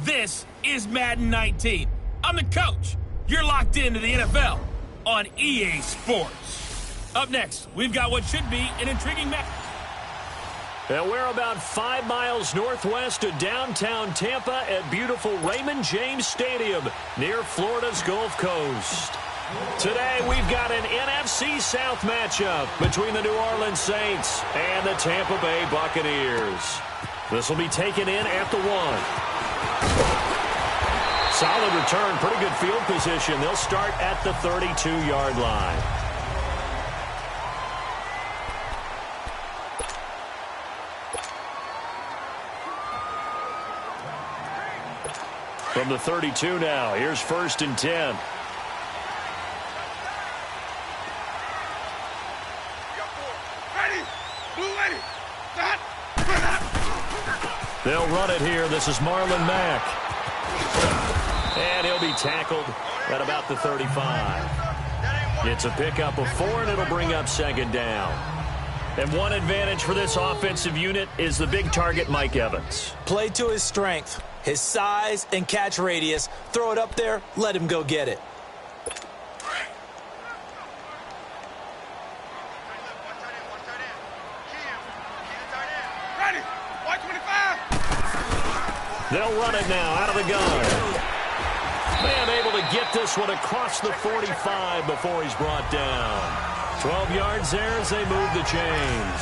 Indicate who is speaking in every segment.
Speaker 1: This is Madden 19. I'm the coach. You're locked into the NFL on EA Sports. Up next, we've got what should be an intriguing match.
Speaker 2: And we're about 5 miles northwest of downtown Tampa at beautiful Raymond James Stadium near Florida's Gulf Coast. Today, we've got an NFC South matchup between the New Orleans Saints and the Tampa Bay Buccaneers. This will be taken in at the 1. Solid return, pretty good field position. They'll start at the 32-yard line. From the 32 now, here's 1st and 10. They'll run it here. This is Marlon Mack. And he'll be tackled at about the 35. It's a pickup of 4, and it'll bring up 2nd down. And one advantage for this offensive unit is the big target, Mike Evans.
Speaker 3: Play to his strength, his size and catch radius. Throw it up there, let him go get it.
Speaker 2: They'll run it now out of the gun. Man able to get this one across the 45 before he's brought down. 12 yards there as they move the chains.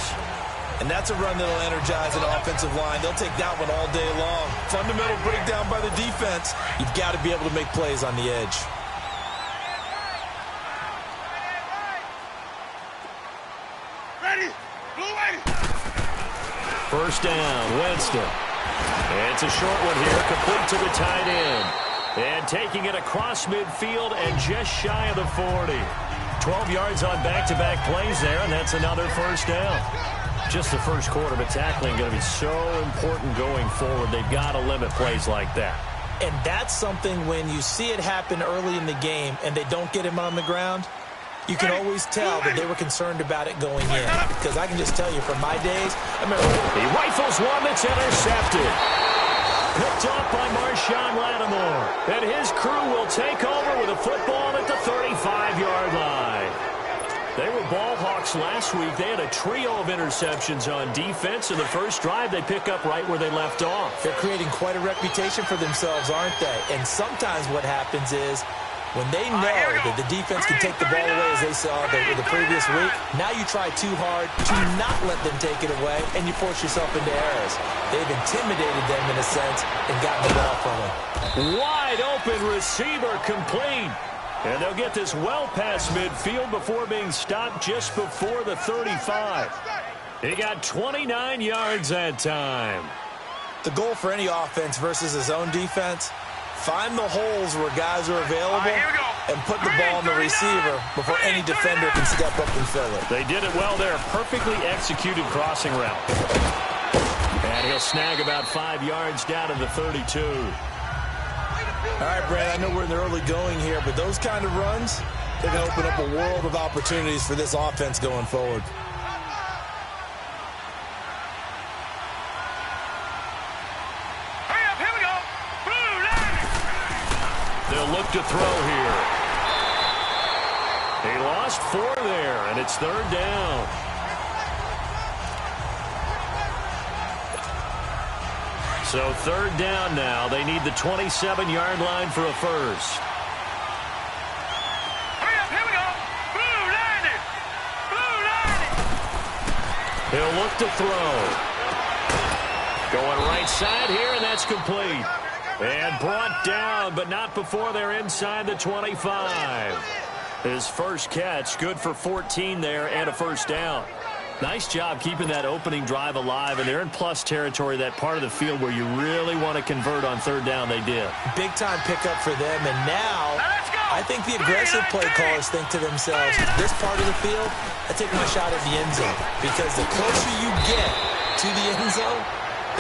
Speaker 3: And that's a run that'll energize an offensive line. They'll take that one all day long. Fundamental breakdown by the defense. You've got to be able to make plays on the edge.
Speaker 2: First down, Winston. It's a short one here, complete to the tight end. And taking it across midfield and just shy of the 40. 12 yards on back-to-back plays there, and that's another first down. Just the first quarter, but tackling going to be so important going forward. They've got to limit plays like that.
Speaker 3: And that's something when you see it happen early in the game and they don't get him on the ground, you can always tell that they were concerned about it going in. Because I can just tell you from my days, I remember
Speaker 2: he rifles one that's intercepted. Picked up by Marshawn Lattimore. And his crew will take over with a football at the 35-yard line. They were ball hawks last week. They had a trio of interceptions on defense. In the first drive, they pick up right where they left off.
Speaker 3: They're creating quite a reputation for themselves, aren't they? And sometimes what happens is when they know that the defense can take the ball away, as they saw the previous week, now you try too hard to not let them take it away, and you force yourself into errors. They've intimidated them in a sense and gotten the ball from them.
Speaker 2: Wide open receiver complete. And they'll get this well past midfield before being stopped just before the 35. He got 29 yards that time.
Speaker 3: The goal for any offense versus his own defense, find the holes where guys are available and put the ball on the receiver before any defender can step up and fill it.
Speaker 2: They did it well there. Perfectly executed crossing route. And he'll snag about 5 yards down to the 32.
Speaker 3: All right, Brad, I know we're in the early going here, but those kind of runs, they're going to open up a world of opportunities for this offense going forward.
Speaker 4: Here we go. Blue line.
Speaker 2: They'll look to throw here. He lost 4 there, and it's 3rd down. So 3rd down now. They need the 27-yard line for a first.
Speaker 4: Here we go. Blue line. Blue line.
Speaker 2: He'll look to throw. Going right side here, and that's complete. And brought down, but not before they're inside the 25. His first catch, good for 14 there and a first down. Nice job keeping that opening drive alive, and they're in plus territory, that part of the field where you really want to convert on 3rd down. They did.
Speaker 3: Big-time pickup for them, and now I think the aggressive play callers think to themselves, this part of the field, I take my shot at the end zone, because the closer you get to the end zone,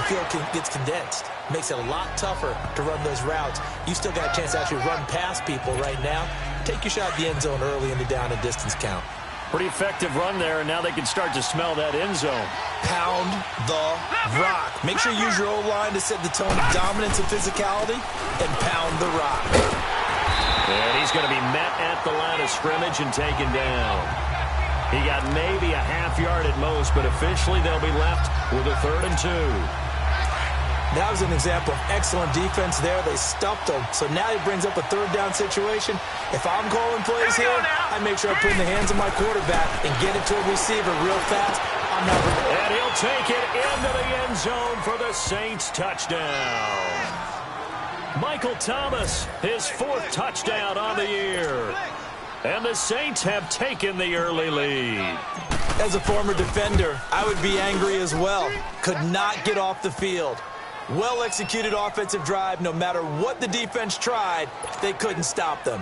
Speaker 3: the field gets condensed. Makes it a lot tougher to run those routes. You still got a chance to actually run past people right now. Take your shot at the end zone early in the down and distance count.
Speaker 2: Pretty effective run there, and now they can start to smell that end zone.
Speaker 3: Pound the rock. Make sure you use your O-line to set the tone of dominance and physicality, and pound the rock.
Speaker 2: And he's going to be met at the line of scrimmage and taken down. He got maybe a half yard at most, but officially they'll be left with a 3rd and 2.
Speaker 3: That was an example of excellent defense there. They stuffed him. So now he brings up a 3rd down situation. If I'm calling plays here, I make sure I put in the hands of my quarterback and get it to a receiver real fast. I'm not.
Speaker 2: And he'll take it into the end zone for the Saints touchdown. Michael Thomas, his 4th touchdown on the year. And the Saints have taken the early lead.
Speaker 3: As a former defender, I would be angry as well. Could not get off the field. Well-executed offensive drive. No matter what the defense tried, they couldn't stop them.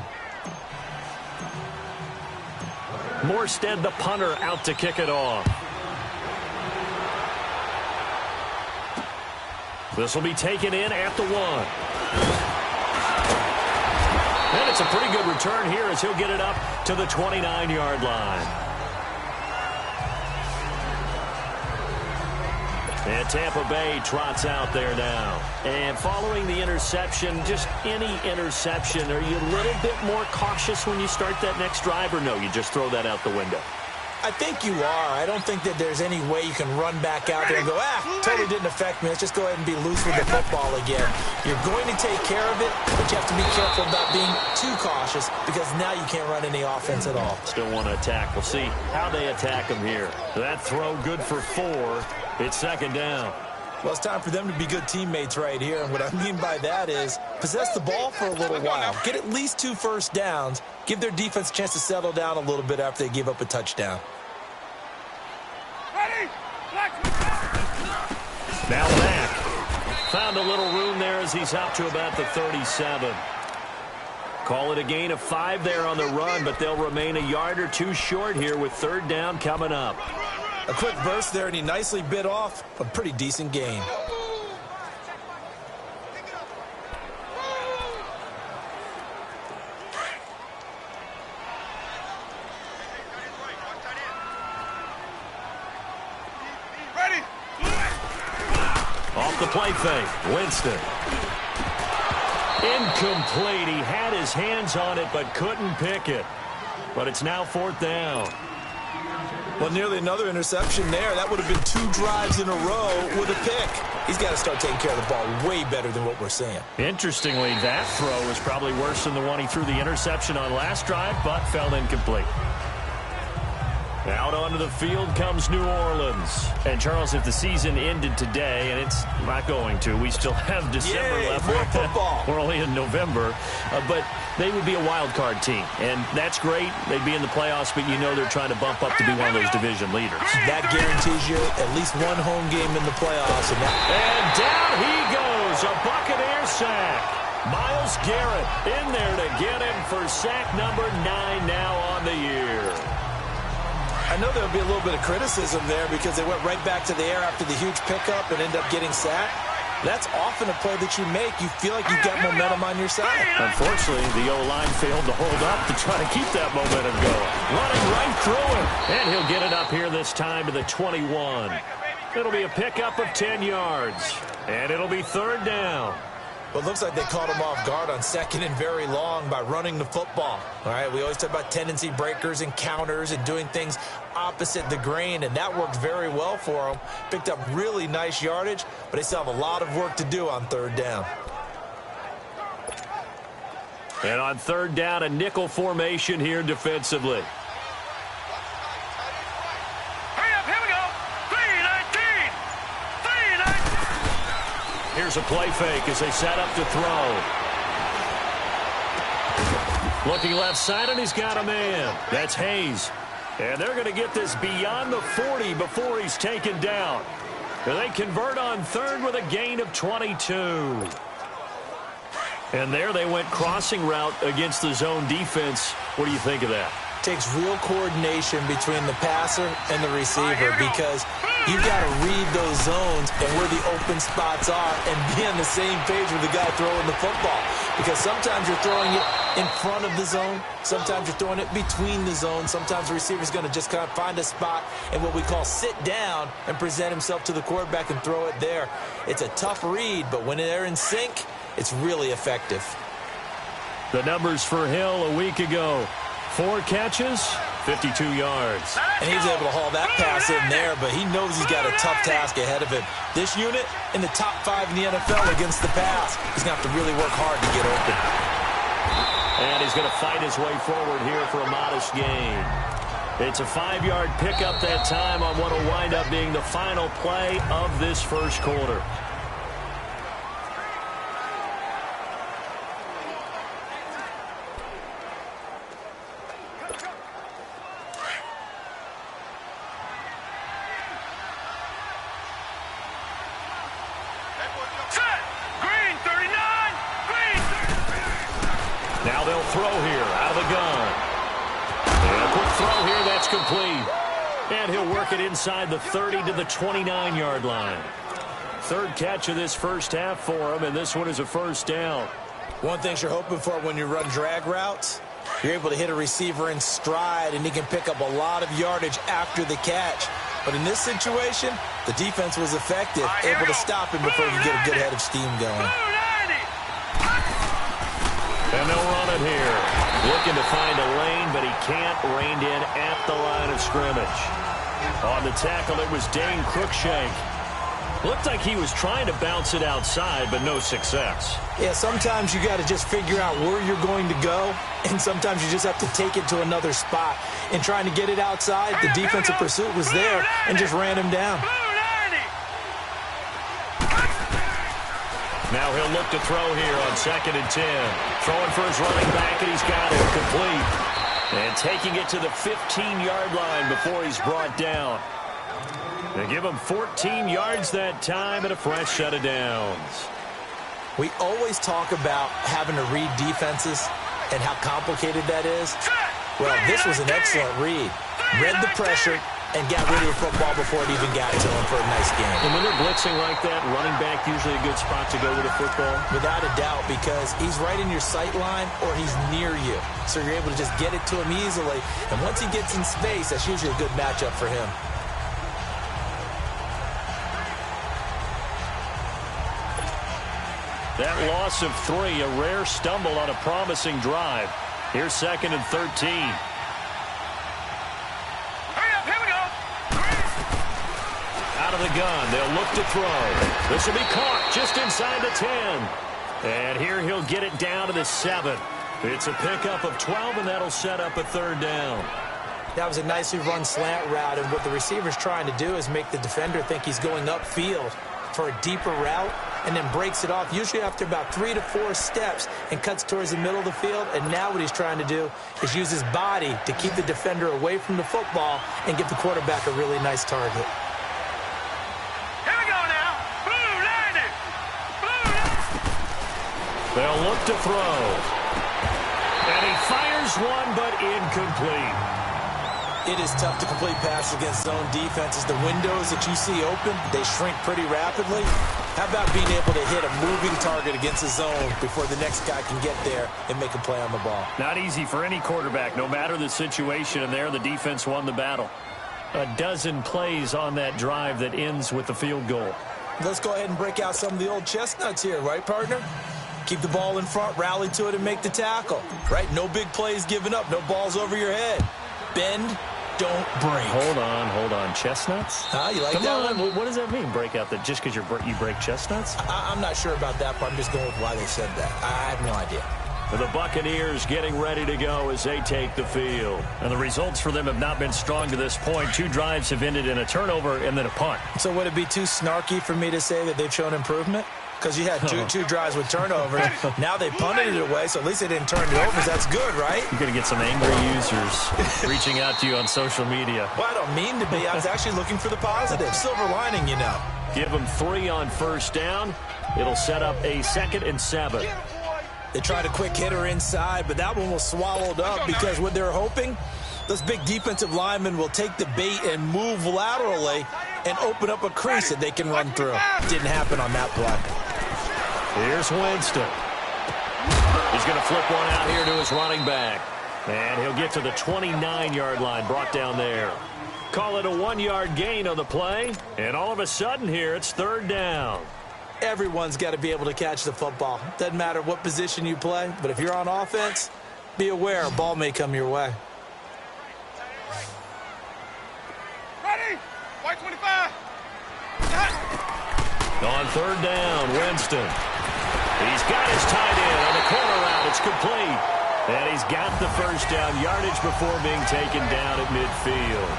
Speaker 2: Morstead, the punter, out to kick it off. This will be taken in at the 1. And it's a pretty good return here as he'll get it up to the 29-yard line. And Tampa Bay trots out there now. And following the interception, just any interception, are you a little bit more cautious when you start that next drive, or no, you just throw that out the window?
Speaker 3: I think you are. I don't think that there's any way you can run back out there and go, totally didn't affect me. Let's just go ahead and be loose with the football again. You're going to take care of it, but you have to be careful about being too cautious because now you can't run any offense at all.
Speaker 2: Still want to attack. We'll see how they attack him here. That throw good for 4. It's 2nd down.
Speaker 3: Well, it's time for them to be good teammates right here. And what I mean by that is possess the ball for a little while. Get at least 2 first downs. Give their defense a chance to settle down a little bit after they give up a touchdown.
Speaker 2: Now back. Found a little room there as he's up to about the 37. Call it a gain of 5 there on the run, but they'll remain a yard or 2 short here with 3rd down coming up.
Speaker 3: A quick burst there, and he nicely bit off a pretty decent gain.
Speaker 2: Off the play fake, Winston. Incomplete. He had his hands on it but couldn't pick it. But it's now 4th down.
Speaker 3: Well, nearly another interception there. That would have been 2 drives in a row with a pick. He's got to start taking care of the ball way better than what we're seeing.
Speaker 2: Interestingly, that throw was probably worse than the one he threw the interception on last drive, but fell incomplete. Out onto the field comes New Orleans. And, Charles, if the season ended today, and it's not going to, we still have December left.
Speaker 3: More football.
Speaker 2: We're only in November. But they would be a wild card team. And that's great. They'd be in the playoffs, but you know they're trying to bump up to be one of those division leaders.
Speaker 3: That guarantees you at least 1 home game in the playoffs.
Speaker 2: And down he goes. A Buccaneer sack. Myles Garrett in there to get him for sack number 9 now on the year.
Speaker 3: I know there'll be a little bit of criticism there because they went right back to the air after the huge pickup and ended up getting sacked. That's often a play that you make. You feel like you've got momentum on your side.
Speaker 2: Unfortunately, the O-line failed to hold up to try to keep that momentum going. Running right through him. And he'll get it up here this time to the 21. It'll be a pickup of 10 yards. And it'll be 3rd down.
Speaker 3: Well, it looks like they caught him off guard on 2nd and very long by running the football. All right, we always talk about tendency breakers and counters and doing things opposite the grain, and that worked very well for them. Picked up really nice yardage, but they still have a lot of work to do on 3rd down.
Speaker 2: And on 3rd down, a nickel formation here defensively. Here's a play fake as they set up to throw. Looking left side, and he's got a man. That's Hayes. And they're going to get this beyond the 40 before he's taken down. And they convert on 3rd with a gain of 22. And there they went crossing route against the zone defense. What do you think of that?
Speaker 3: takes real coordination between the passer and the receiver because you've got to read those zones and where the open spots are and be on the same page with the guy throwing the football. Because sometimes you're throwing it in front of the zone. Sometimes you're throwing it between the zones. Sometimes the receiver's going to just kind of find a spot and what we call sit down and present himself to the quarterback and throw it there. It's a tough read, but when they're in sync, it's really effective.
Speaker 2: The numbers for Hill a week ago. 4 catches, 52 yards.
Speaker 3: And he's able to haul that pass in there, but he knows he's got a tough task ahead of him. This unit in the top 5 in the NFL against the pass. He's going to have to really work hard to get open.
Speaker 2: And he's going to fight his way forward here for a modest gain. It's a 5-yard pickup that time on what will wind up being the final play of this first quarter. Now they'll throw here out of the gun. And a quick throw here, that's complete. And he'll work it inside the 30 to the 29-yard line. 3rd catch of this first half for him, and this one is a first down.
Speaker 3: One thing you're hoping for when you run drag routes, you're able to hit a receiver in stride, and he can pick up a lot of yardage after the catch. But in this situation, the defense was effective, able to stop him before you get a good head of steam going.
Speaker 2: And they'll run it here. Looking to find a lane, but he can't. Reined in at the line of scrimmage. On the tackle, it was Dane Cruikshank. Looked like he was trying to bounce it outside, but no success.
Speaker 3: Yeah, sometimes you got to just figure out where you're going to go, and sometimes you just have to take it to another spot. In trying to get it outside, the defensive pursuit was there and just ran him down.
Speaker 2: Now he'll look to throw here on 2nd and 10. Throwing for his running back, and he's got it complete. And taking it to the 15-yard line before he's brought down. They give him 14 yards that time and a fresh set of downs.
Speaker 3: We always talk about having to read defenses and how complicated that is. Well, this was an excellent read. Read the pressure and got rid of the football before it even got to him for a nice game.
Speaker 2: And when they're blitzing like that, running back usually a good spot to go with the football?
Speaker 3: Without a doubt, because he's right in your sight line or he's near you. So you're able to just get it to him easily. And once he gets in space, that's usually a good matchup for him.
Speaker 2: That loss of 3, a rare stumble on a promising drive. Here's 2nd and 13. Out of the gun, they'll look to throw. This will be caught just inside the 10. And here he'll get it down to the 7. It's a pickup of 12, and that'll set up a 3rd down.
Speaker 3: That was a nicely run slant route, and what the receiver's trying to do is make the defender think he's going upfield for a deeper route, and then breaks it off, usually after about 3 to 4 steps, and cuts towards the middle of the field. And now what he's trying to do is use his body to keep the defender away from the football and give the quarterback a really nice target.
Speaker 2: They'll look to throw. And he fires one, but incomplete.
Speaker 3: It is tough to complete passes against zone defenses. The windows that you see open, they shrink pretty rapidly. How about being able to hit a moving target against a zone before the next guy can get there and make a play on the ball?
Speaker 2: Not easy for any quarterback, no matter the situation, and there the defense won the battle. A dozen plays on that drive that ends with the field goal.
Speaker 3: Let's go ahead and break out some of the old chestnuts here, right, partner? Keep the ball in front, rally to it, and make the tackle. Right? No big plays given up, no balls over your head. Bend, don't break.
Speaker 2: Hold on. Chestnuts?
Speaker 3: You like
Speaker 2: Come
Speaker 3: that
Speaker 2: on.
Speaker 3: one?
Speaker 2: What does that mean, break out? That just because you break chestnuts?
Speaker 3: I'm not sure about that part. I'm just going with why they said that. I have no idea.
Speaker 2: The Buccaneers getting ready to go as they take the field. And the results for them have not been strong to this point. 2 drives have ended in a turnover and then a punt.
Speaker 3: So would it be too snarky for me to say that they've shown improvement? Because you had two drives with turnovers. Now they punted it away, so at least they didn't turn it over. That's good, right?
Speaker 2: You're going to get some angry users reaching out to you on social media.
Speaker 3: Well, I don't mean to be. I was actually looking for the positive. Silver lining, you know.
Speaker 2: Give them 3 on first down. It'll set up a 2nd and 7.
Speaker 3: They tried a quick hitter inside, but that one was swallowed up because what they're hoping Those big defensive linemen will take the bait and move laterally and open up a crease that they can run through. Didn't happen on that play.
Speaker 2: Here's Winston. He's going to flip one out here to his running back. And he'll get to the 29-yard line, brought down there. Call it a 1-yard gain on the play. And all of a sudden here, it's third down.
Speaker 3: Everyone's got to be able to catch the football. Doesn't matter what position you play, but if you're on offense, be aware a ball may come your way.
Speaker 4: Ready? White 25.
Speaker 2: On third down, Winston. He's got his tight end on the corner route. It's complete. And he's got the first down yardage before being taken down at midfield.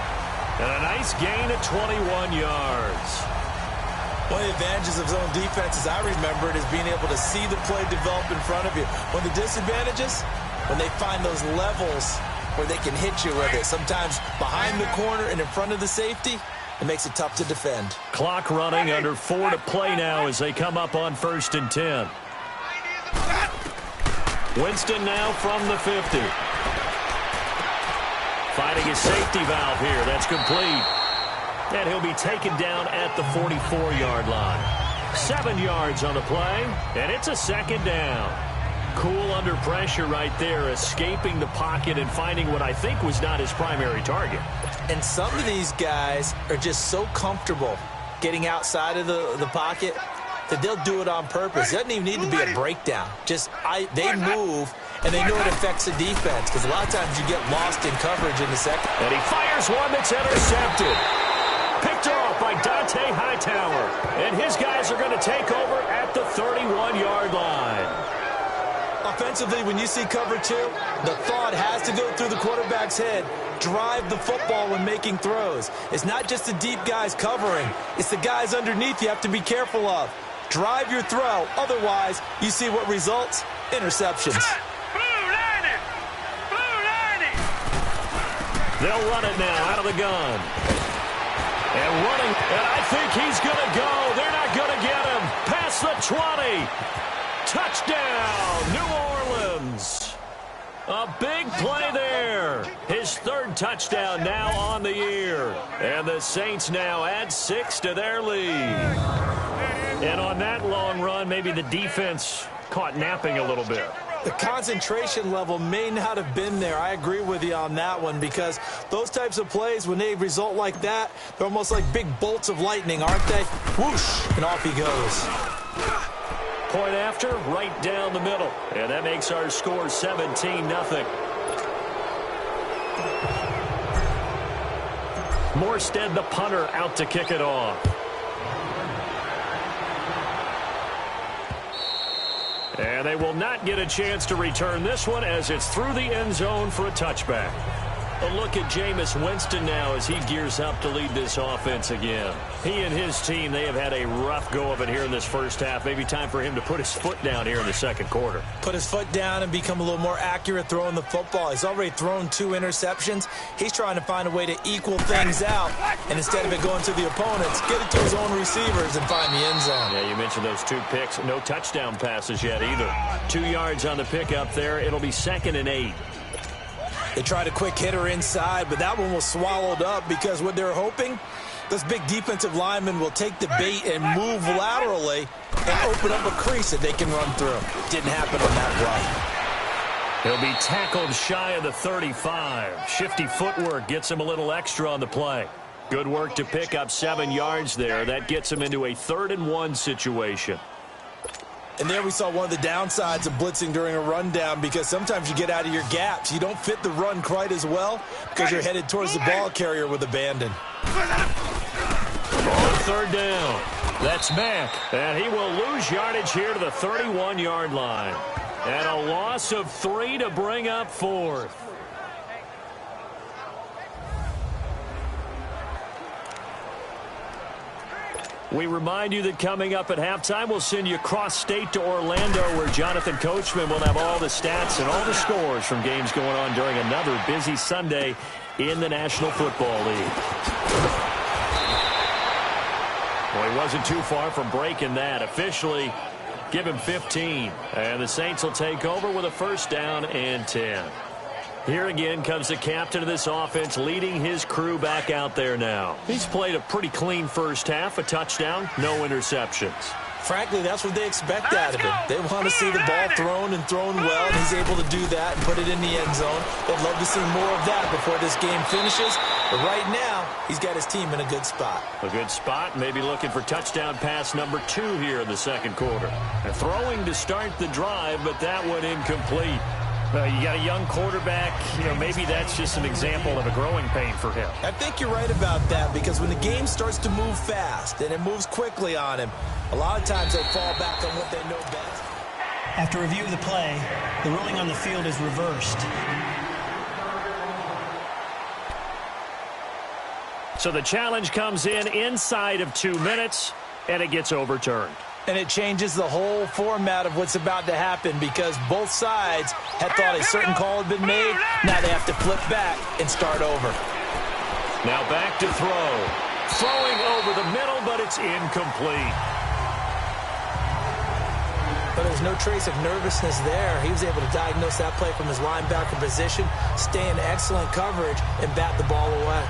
Speaker 2: And a nice gain of 21 yards.
Speaker 3: One of the advantages of zone defense, as I remember it, is being able to see the play develop in front of you. One of the disadvantages, when they find those levels where they can hit you with it. Sometimes behind the corner and in front of the safety, it makes it tough to defend.
Speaker 2: Clock running, under 4 to play now as they come up on 1st and 10. Winston now from the 50. Finding his safety valve here. That's complete. And he'll be taken down at the 44-yard line. 7 yards on the play, and it's a second down. Cool under pressure right there, escaping the pocket and finding what I think was not his primary target.
Speaker 3: And some of these guys are just so comfortable getting outside of the pocket that they'll do it on purpose. It doesn't even need to be a breakdown. They move, and they know it affects the defense, because a lot of times you get lost in coverage in the second.
Speaker 2: And he fires one that's intercepted. Picked off by Dante Hightower. And his guys are going to take over at the 31-yard line.
Speaker 3: Offensively, when you see cover 2, the thought has to go through the quarterback's head. Drive the football when making throws. It's not just the deep guys covering. It's the guys underneath you have to be careful of. Drive your throw. Otherwise, you see what results? Interceptions.
Speaker 4: Blue lining. Blue lining.
Speaker 2: They'll run it now out of the gun. And running, and I think he's going to go. They're not going to get him. Past the 20. Touchdown, New Orleans. A big play there. His 3rd touchdown now on the year. And the Saints now add 6 to their lead. And on that long run, maybe the defense caught napping a little bit.
Speaker 3: The concentration level may not have been there. I agree with you on that one, because those types of plays, when they result like that, they're almost like big bolts of lightning, aren't they? Whoosh, and off he goes.
Speaker 2: Point after, right down the middle. And that makes our score 17-0. Morstead, the punter, out to kick it off. And they will not get a chance to return this one as it's through the end zone for a touchback. A look at Jameis Winston now as he gears up to lead this offense again. He and his team, they have had a rough go of it here in this first half. Maybe time for him to put his foot down here in the second quarter.
Speaker 3: Put his foot down and become a little more accurate throwing the football. He's already thrown 2 interceptions. He's trying to find a way to equal things out. And instead of it going to the opponents, get it to his own receivers and find the end zone.
Speaker 2: Yeah, you mentioned those 2 picks. No touchdown passes yet either. 2 yards on the pickup there. It'll be 2nd and 8.
Speaker 3: They tried a quick hitter inside, but that one was swallowed up because what they're hoping, those big defensive linemen will take the bait and move laterally and open up a crease that they can run through. Didn't happen on that play.
Speaker 2: He'll be tackled shy of the 35. Shifty footwork gets him a little extra on the play. Good work to pick up 7 yards there. That gets him into a 3rd and 1 situation.
Speaker 3: And there we saw one of the downsides of blitzing during a rundown, because sometimes you get out of your gaps. You don't fit the run quite as well because you're headed towards the ball carrier with abandon.
Speaker 2: On 3rd down, that's Mack. And he will lose yardage here to the 31-yard line. And a loss of 3 to bring up 4th. We remind you that coming up at halftime, we'll send you cross-state to Orlando, where Jonathan Coachman will have all the stats and all the scores from games going on during another busy Sunday in the National Football League. Well, he wasn't too far from breaking that. Officially, give him 15. And the Saints will take over with a 1st down and 10. Here again comes the captain of this offense, leading his crew back out there now. He's played a pretty clean first half, a touchdown, no interceptions.
Speaker 3: Frankly, that's what they expect out of him. They want to see the ball thrown and thrown well, and he's able to do that and put it in the end zone. They'd love to see more of that before this game finishes. But right now, he's got his team in a good spot.
Speaker 2: A good spot, maybe looking for touchdown pass number 2 here in the second quarter. And throwing to start the drive, but that one incomplete.
Speaker 1: You got a young quarterback, maybe that's just an example of a growing pain for him.
Speaker 3: I think you're right about that, because when the game starts to move fast and it moves quickly on him, a lot of times they fall back on what they know best.
Speaker 5: After review of the play, the ruling on the field is reversed.
Speaker 1: So the challenge comes in inside of 2 minutes, and it gets overturned.
Speaker 3: And it changes the whole format of what's about to happen, because both sides had thought a certain call had been made. Now they have to flip back and start over.
Speaker 2: Now back to throw. Throwing over the middle, but it's incomplete.
Speaker 3: But there's no trace of nervousness there. He was able to diagnose that play from his linebacker position, stay in excellent coverage, and bat the ball away.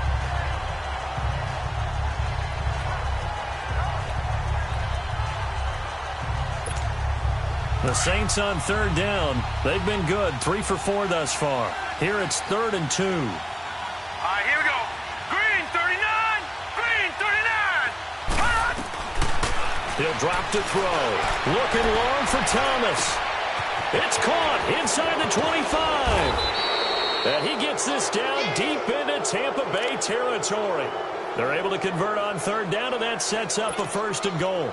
Speaker 2: The Saints on third down. They've been good, 3 for 4 thus far. Here it's 3rd and 2.
Speaker 4: All right, here we go. Green 39. Green 39. Hot.
Speaker 2: He'll drop to throw. Looking long for Thomas. It's caught inside the 25. And he gets this down deep into Tampa Bay territory. They're able to convert on third down, and that sets up a 1st and goal.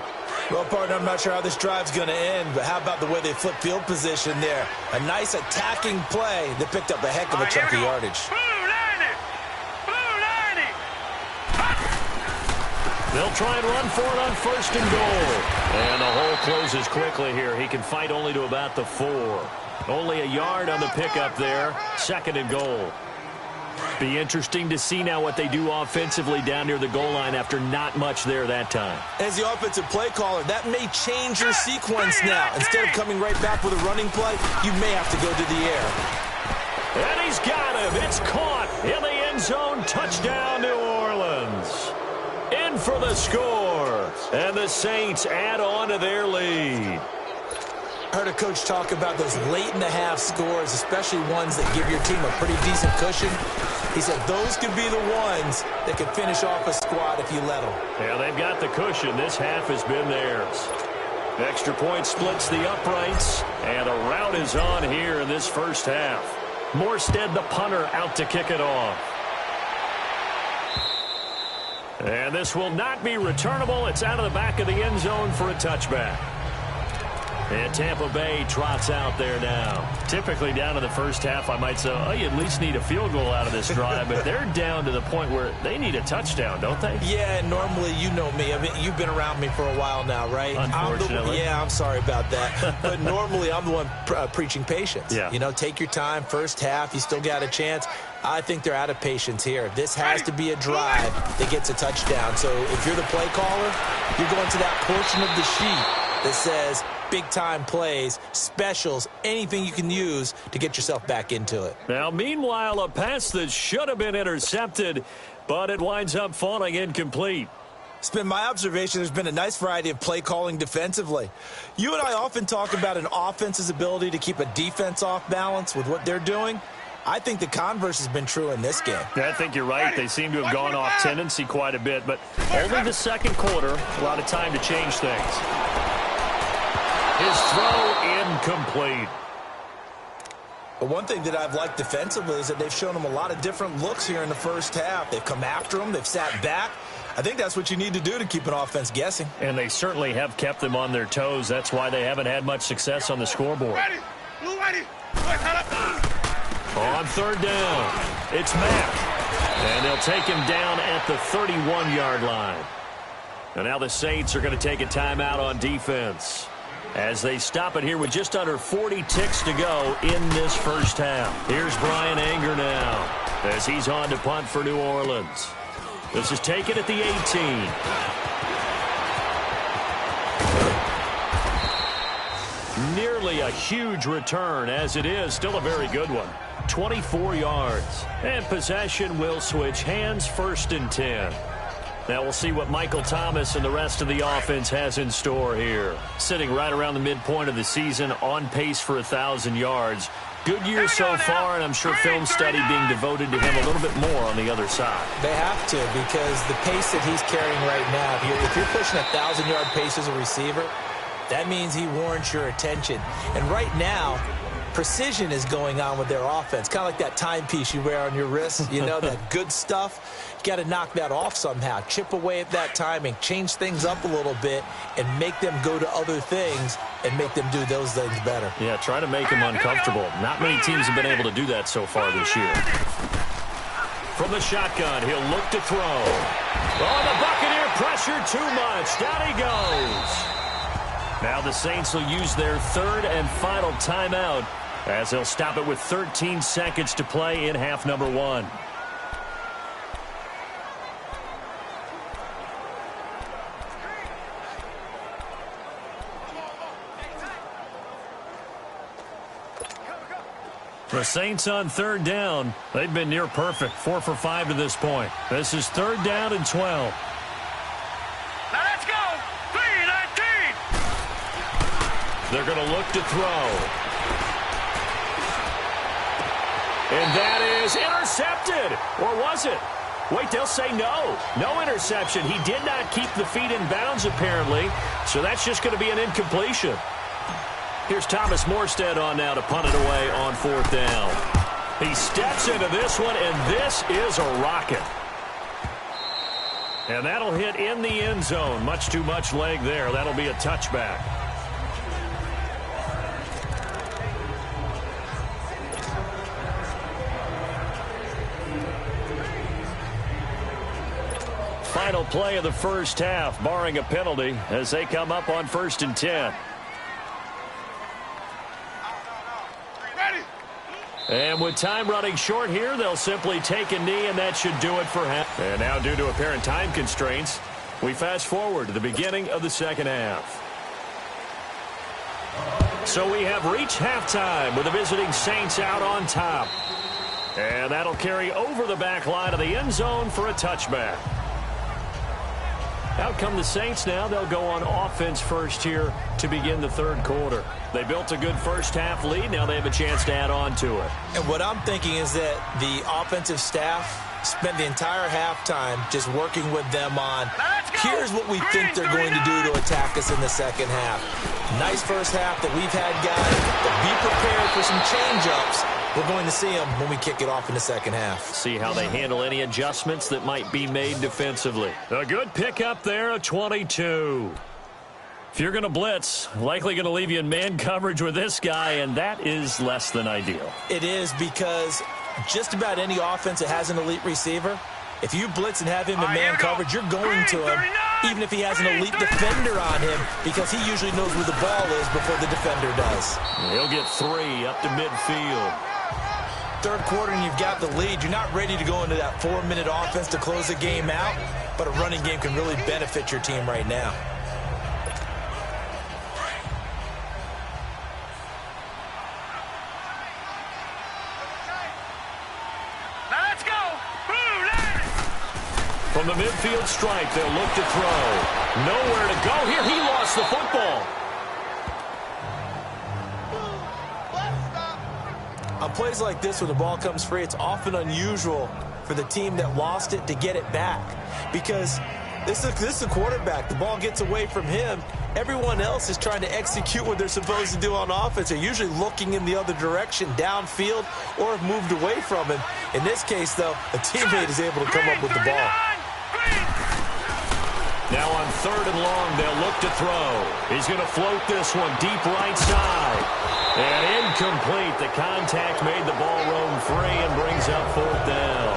Speaker 3: Well, partner, I'm not sure how this drive's going to end, but how about the way they flip field position there? A nice attacking play that picked up a heck of a chunk of yardage.
Speaker 4: Blue 90. Blue 90.
Speaker 2: They'll try and run for it on 1st and goal. And the hole closes quickly here. He can fight only to about the 4. Only a yard on the pickup there. 2nd and goal. Be interesting to see now what they do offensively down near the goal line after not much there that time.
Speaker 3: As the offensive play caller, that may change your sequence now. Instead of coming right back with a running play, you may have to go to the air.
Speaker 2: And he's got him. It's caught in the end zone. Touchdown, New Orleans. In for the score. And the Saints add on to their lead.
Speaker 3: I heard a coach talk about those late-in-the-half scores, especially ones that give your team a pretty decent cushion. He said those could be the ones that could finish off a squad if you let them.
Speaker 2: Yeah, they've got the cushion. This half has been theirs. Extra point splits the uprights, and a rout is on here in this first half. Morstead, the punter, out to kick it off. And this will not be returnable. It's out of the back of the end zone for a touchback. And Tampa Bay trots out there now. Typically down in the first half, I might say, oh, you at least need a field goal out of this drive. But they're down to the point where they need a touchdown, don't they?
Speaker 3: Yeah, normally, you know me. I mean, you've been around me for a while now, right?
Speaker 2: Unfortunately.
Speaker 3: I'm sorry about that. But normally, I'm the one preaching patience.
Speaker 2: Yeah.
Speaker 3: You know, take your time. First half, you still got a chance. I think they're out of patience here. This has to be a drive that gets a touchdown. So if you're the play caller, you're going to that portion of the sheet that says big-time plays, specials, anything you can use to get yourself back into it.
Speaker 2: Now, meanwhile, a pass that should have been intercepted, but it winds up falling incomplete.
Speaker 3: It's been my observation there's been a nice variety of play calling defensively. You and I often talk about an offense's ability to keep a defense off balance with what they're doing. I think the converse has been true in this game.
Speaker 1: Yeah, I think you're right. They seem to have gone off tendency quite a bit, but only the second quarter, a lot of time to change things.
Speaker 2: His throw incomplete.
Speaker 3: But one thing that I've liked defensively is that they've shown them a lot of different looks here in the first half. They've come after them. They've sat back. I think that's what you need to do to keep an offense guessing.
Speaker 1: And they certainly have kept them on their toes. That's why they haven't had much success on the scoreboard.
Speaker 2: On third down, it's Mack. And they'll take him down at the 31-yard line. And now the Saints are going to take a timeout on defense as they stop it here with just under 40 ticks to go in this first half. Here's Brian Anger now as he's on to punt for New Orleans. This is taken at the 18. Nearly a huge return as it is. Still a very good one. 24 yards. And possession will switch hands, 1st and 10. Now we'll see what Michael Thomas and the rest of the offense has in store here. Sitting right around the midpoint of the season, on pace for 1,000 yards. Good year so far, and I'm sure film study being devoted to him a little bit more on the other side.
Speaker 3: They have to, because the pace that he's carrying right now, if you're pushing a 1,000-yard pace as a receiver, that means he warrants your attention. And right now, precision is going on with their offense. Kind of like that timepiece you wear on your wrist, you know, that good stuff. You got to knock that off somehow. Chip away at that timing, change things up a little bit, and make them go to other things and make them do those things better.
Speaker 2: Yeah, try to make him uncomfortable. Not many teams have been able to do that so far this year. From the shotgun, he'll look to throw. Oh, the Buccaneer pressure too much. Down he goes. Now the Saints will use their 3rd and final timeout as they'll stop it with 13 seconds to play in half number 1. The Saints on 3rd down. They've been near perfect, 4 for 5 to this point. This is 3rd down and 12.
Speaker 4: Now let's go. 3-19.
Speaker 2: They're going to look to throw. And that is intercepted. Or was it? Wait, they'll say no. No interception. He did not keep the feet in bounds, apparently. So that's just going to be an incompletion. Here's Thomas Morstead on now to punt it away on 4th down. He steps into this one, and this is a rocket. And that'll hit in the end zone. Much too much leg there. That'll be a touchback. Final play of the first half, barring a penalty, as they come up on 1st and 10. And with time running short here, they'll simply take a knee, and that should do it for half. And now, due to apparent time constraints, we fast forward to the beginning of the second half. So we have reached halftime with the visiting Saints out on top. And that'll carry over the back line of the end zone for a touchback. Out come the Saints now. They'll go on offense first here to begin the 3rd quarter. They built a good first half lead. Now they have a chance to add on to it.
Speaker 3: And what I'm thinking is that the offensive staff spent the entire halftime just working with them on, here's what we think they're going to do to attack us in the second half. Nice first half that we've had, guys, but be prepared for some change-ups. We're going to see them when we kick it off in the second half.
Speaker 2: See how they handle any adjustments that might be made defensively. A good pickup there, a 22. If you're going to blitz, likely going to leave you in man coverage with this guy, and that is less than ideal.
Speaker 3: It is, because just about any offense that has an elite receiver, if you blitz and have him in man coverage, you're going to him, even if he has an elite defender on him, because he usually knows where the ball is before the defender does.
Speaker 2: He'll get 3 up to midfield.
Speaker 3: 3rd quarter and you've got the lead. You're not ready to go into that 4-minute offense to close the game out, but a running game can really benefit your team right now.
Speaker 4: Let's go.
Speaker 2: From the midfield stripe, they'll look to throw. Nowhere to go here. He lost the football.
Speaker 3: On plays like this, when the ball comes free, it's often unusual for the team that lost it to get it back, because this is the quarterback. The ball gets away from him. Everyone else is trying to execute what they're supposed to do on offense. They're usually looking in the other direction, downfield, or have moved away from him. In this case, though, a teammate is able to come up with the ball.
Speaker 2: Now on 3rd and long, they'll look to throw. He's going to float this one deep right side. And incomplete. The contact made the ball roam free and brings up 4th down.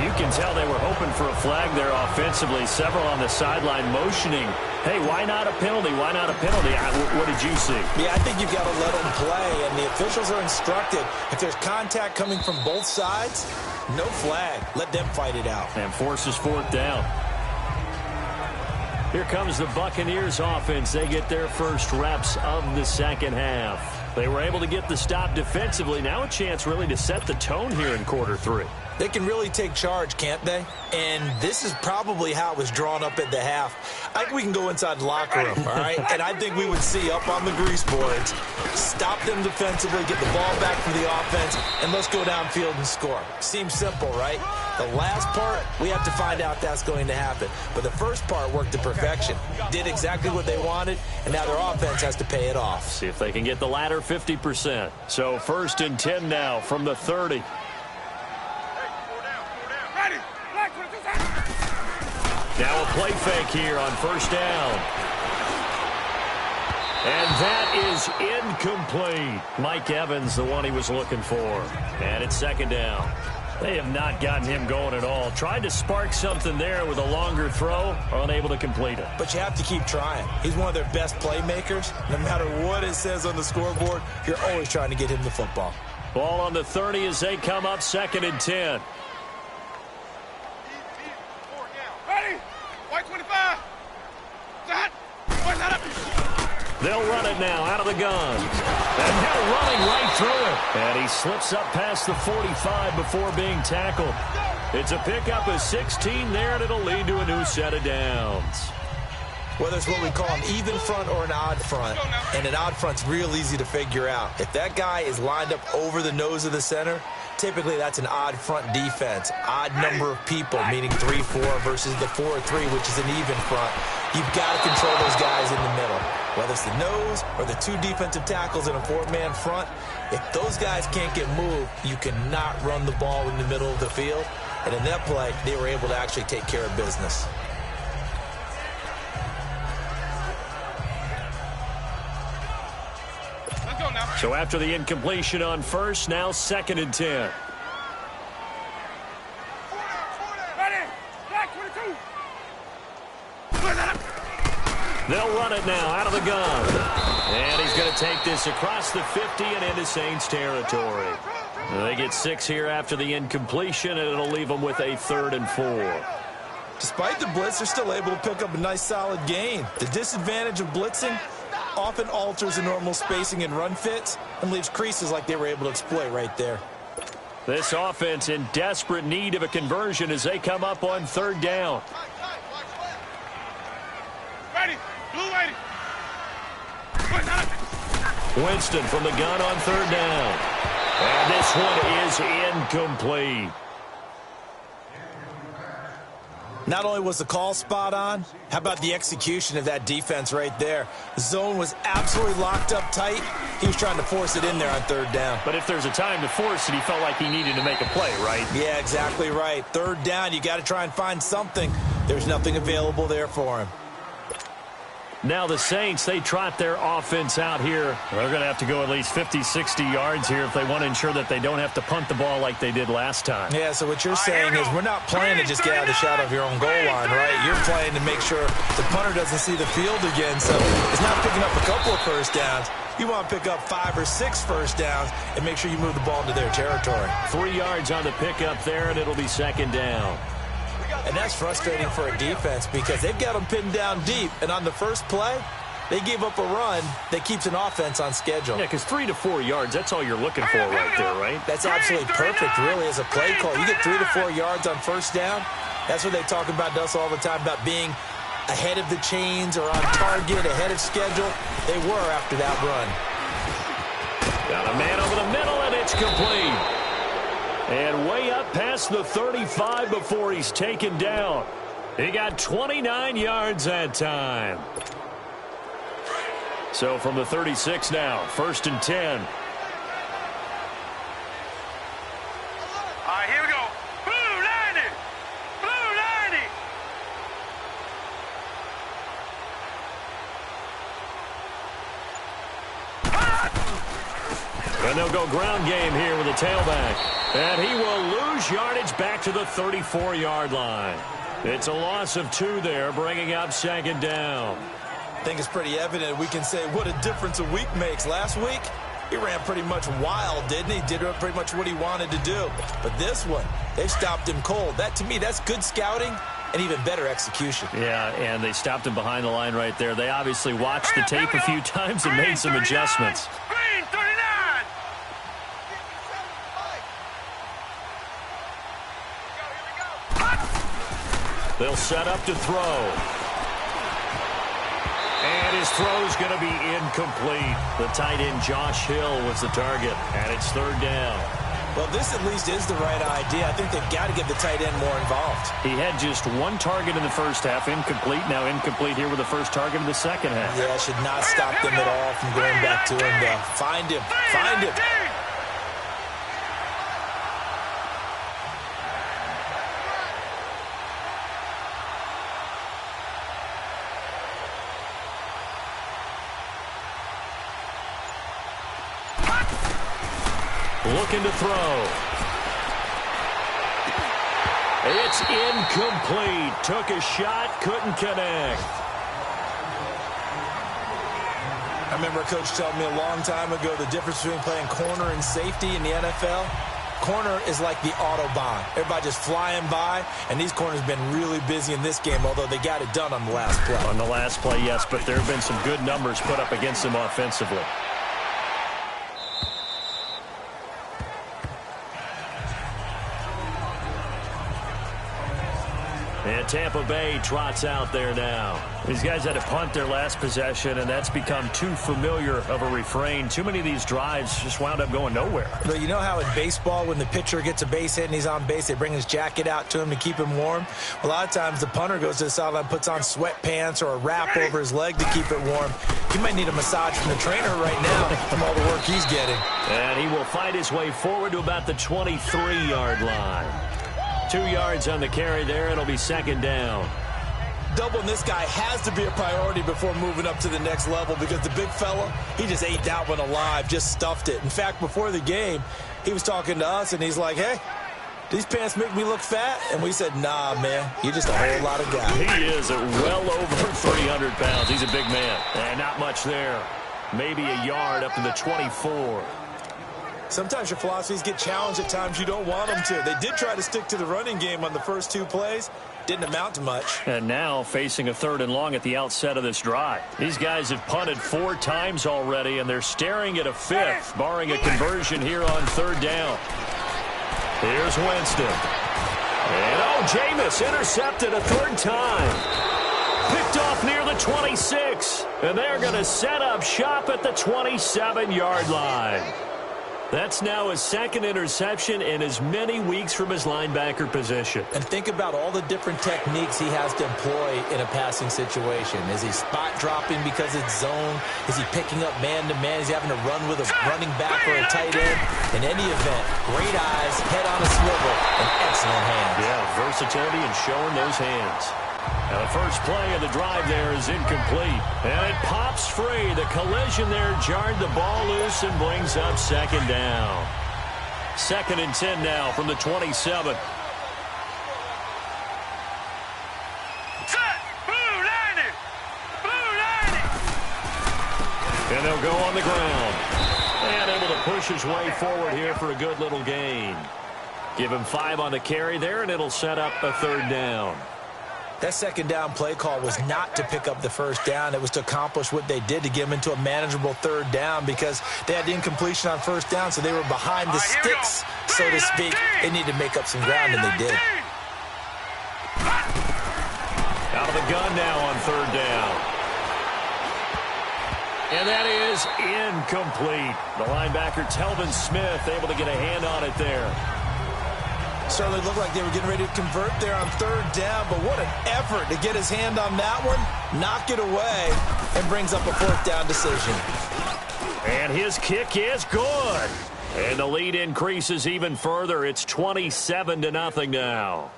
Speaker 2: You can tell they were hoping for a flag there offensively. Several on the sideline motioning, hey, why not a penalty? Why not a penalty? What did you see?
Speaker 3: Yeah, I think you've got to let them play, and the officials are instructed. If there's contact coming from both sides, no flag. Let them fight it out.
Speaker 2: And forces 4th down. Here comes the Buccaneers offense. They get their first reps of the second half. They were able to get the stop defensively. Now a chance really to set the tone here in quarter 3.
Speaker 3: They can really take charge, can't they? And this is probably how it was drawn up at the half. I think we can go inside the locker room, all right? And I think we would see up on the grease boards, stop them defensively, get the ball back for the offense, and let's go downfield and score. Seems simple, right? The last part, we have to find out if that's going to happen. But the first part worked to perfection. Did exactly what they wanted, and now their offense has to pay it off.
Speaker 2: See if they can get the latter 50%. So 1st and 10 now from the 30. Now a play fake here on 1st down. And that is incomplete. Mike Evans, the one he was looking for. And it's 2nd down. They have not gotten him going at all. Tried to spark something there with a longer throw, unable to complete it.
Speaker 3: But you have to keep trying. He's one of their best playmakers. No matter what it says on the scoreboard, you're always trying to get him the football.
Speaker 2: Ball on the 30 as they come up 2nd and 10. They'll run it now out of the gun. And now running right through it. And he slips up past the 45 before being tackled. It's a pickup of 16 there, and it'll lead to a new set of downs.
Speaker 3: Whether it's what we call an even front or an odd front, and an odd front's real easy to figure out. If that guy is lined up over the nose of the center, typically that's an odd front defense. Odd number of people, meaning 3-4 versus the 4-3, which is an even front. You've got to control those guys in the middle. Whether it's the nose or the 2 defensive tackles in a 4-man front, if those guys can't get moved, you cannot run the ball in the middle of the field. And in that play, they were able to actually take care of business.
Speaker 2: So after the incompletion on 1st, now 2nd and 10. They'll run it now out of the gun. And he's going to take this across the 50 and into Saints territory. They get 6 here after the incompletion, and it'll leave them with a 3rd and 4.
Speaker 3: Despite the blitz, they're still able to pick up a nice solid gain. The disadvantage of blitzing often alters the normal spacing and run fits and leaves creases like they were able to exploit right there.
Speaker 2: This offense in desperate need of a conversion as they come up on 3rd down. Winston from the gun on 3rd down. And this one is incomplete.
Speaker 3: Not only was the call spot on, how about the execution of that defense right there? The zone was absolutely locked up tight. He was trying to force it in there on 3rd down.
Speaker 2: But if there's a time to force it, he felt like he needed to make a play, right?
Speaker 3: Yeah, exactly right. 3rd down, you got to try and find something. There's nothing available there for him.
Speaker 2: Now the Saints, they trot their offense out here. They're going to have to go at least 50, 60 yards here if they want to ensure that they don't have to punt the ball like they did last time.
Speaker 3: Yeah, so what you're saying is we're not playing to just get out of the shadow of your own goal line, right? You're playing to make sure the punter doesn't see the field again. So it's not picking up a couple of 1st downs. You want to pick up 5 or 6 1st downs and make sure you move the ball into their territory.
Speaker 2: 3 yards on the pickup there, and it'll be 2nd down.
Speaker 3: And that's frustrating for a defense because they've got them pinned down deep. And on the first play, they gave up a run that keeps an offense on schedule.
Speaker 2: Yeah, because 3 to 4 yards, that's all you're looking for right there, right?
Speaker 3: That's absolutely perfect, really, as a play call. You get 3 to 4 yards on 1st down. That's what they talk about to us all the time, about being ahead of the chains or on target, ahead of schedule. They were after that run.
Speaker 2: Got a man over the middle, and it's complete. And way up past the 35 before he's taken down. He got 29 yards that time. So from the 36 now, 1st and 10.
Speaker 4: All right, here we go. Blue 90. Blue 90.
Speaker 2: And they'll go ground game here with a tailback. And he will lose yardage back to the 34-yard line. It's a loss of 2 there, bringing up 2nd down.
Speaker 3: I think it's pretty evident. We can say what a difference a week makes. Last week, he ran pretty much wild, didn't he? Did pretty much what he wanted to do. But this one, they stopped him cold. That, to me, that's good scouting and even better execution.
Speaker 2: Yeah, and they stopped him behind the line right there. They obviously watched the tape a few times and made some adjustments.
Speaker 4: Green 39.
Speaker 2: They'll set up to throw. And his throw's going to be incomplete. The tight end, Josh Hill, was the target, and it's third down.
Speaker 3: Well, this at least is the right idea. I think they've got to get the tight end more involved.
Speaker 2: He had just one target in the first half, incomplete. Now incomplete here with the first target in the second half.
Speaker 3: Yeah, should not stop them at all from going back to him, though. Find him. Find him.
Speaker 2: Looking to throw. It's incomplete. Took a shot, couldn't connect.
Speaker 3: I remember a coach telling me a long time ago the difference between playing corner and safety in the NFL. Corner is like the Autobahn. Everybody just flying by, and these corners have been really busy in this game, although they got it done on the last play.
Speaker 2: On the last play, yes, but there have been some good numbers put up against them offensively. And Tampa Bay trots out there now. These guys had to punt their last possession, and that's become too familiar of a refrain. Too many of these drives just wound up going nowhere.
Speaker 3: But you know how in baseball, when the pitcher gets a base hit and he's on base, they bring his jacket out to him to keep him warm? A lot of times the punter goes to the sideline, puts on sweatpants or a wrap over his leg to keep it warm. He might need a massage from the trainer right now from all the work he's getting.
Speaker 2: And he will fight his way forward to about the 23-yard line. 2 yards on the carry there. It'll be second down.
Speaker 3: Doubling this guy has to be a priority before moving up to the next level because the big fella, he just ate that one alive, just stuffed it. In fact, before the game, he was talking to us, and he's like, hey, these pants make me look fat? And we said, nah, man, you're just a whole lot of guy.
Speaker 2: He is well over 300 pounds. He's a big man. And not much there. Maybe a yard up to the 24.
Speaker 3: Sometimes your philosophies get challenged at times you don't want them to. They did try to stick to the running game on the first 2 plays. Didn't amount to much.
Speaker 2: And now facing a 3rd and long at the outset of this drive. These guys have punted 4 times already, and they're staring at a 5th, barring a conversion here on 3rd down. Here's Winston. And, Jameis intercepted a 3rd time. Picked off near the 26. And they're going to set up shop at the 27-yard line. That's now his 2nd interception in as many weeks from his linebacker position.
Speaker 3: And think about all the different techniques he has to employ in a passing situation. Is he spot dropping because it's zone? Is he picking up man-to-man? Is he having to run with a running back or a tight end? In any event, great eyes, head on a swivel, and excellent hands.
Speaker 2: Yeah, versatility and showing those hands. Now the first play of the drive there is incomplete. And it pops free. The collision there jarred the ball loose and brings up 2nd down. 2nd and 10 now from the 27.
Speaker 4: Set! Blue lining! Blue lining!
Speaker 2: And they'll go on the ground. And able to push his way forward here for a good little gain. Give him 5 on the carry there, and it'll set up a 3rd down.
Speaker 3: That 2nd down play call was not to pick up the 1st down. It was to accomplish what they did to get them into a manageable 3rd down because they had the incompletion on 1st down, so they were behind the sticks, so to speak. They needed to make up some ground, and they did.
Speaker 2: Out of the gun now on 3rd down. And that is incomplete. The linebacker, Telvin Smith, able to get a hand on it there.
Speaker 3: Certainly looked like they were getting ready to convert there on 3rd down, but what an effort to get his hand on that one, knock it away, and brings up a 4th down decision.
Speaker 2: And his kick is good. And the lead increases even further. It's 27-0 now.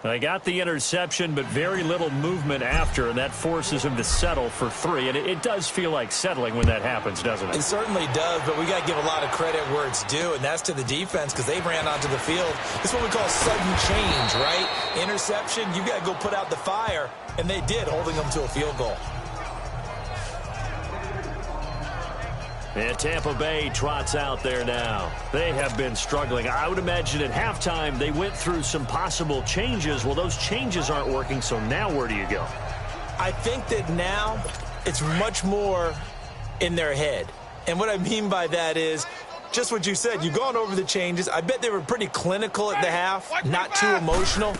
Speaker 2: They got the interception, but very little movement after, and that forces him to settle for 3. And it does feel like settling when that happens, doesn't it?
Speaker 3: It certainly does, but we got to give a lot of credit where it's due, and that's to the defense because they ran onto the field. It's what we call sudden change, right? Interception, you got to go put out the fire, and they did, holding them to a field goal.
Speaker 2: And Tampa Bay trots out there now. They have been struggling. I would imagine at halftime they went through some possible changes. Well, those changes aren't working, so now where do you go?
Speaker 3: I think that now it's much more in their head. And what I mean by that is just what you said. You've gone over the changes. I bet they were pretty clinical at the half, not too emotional.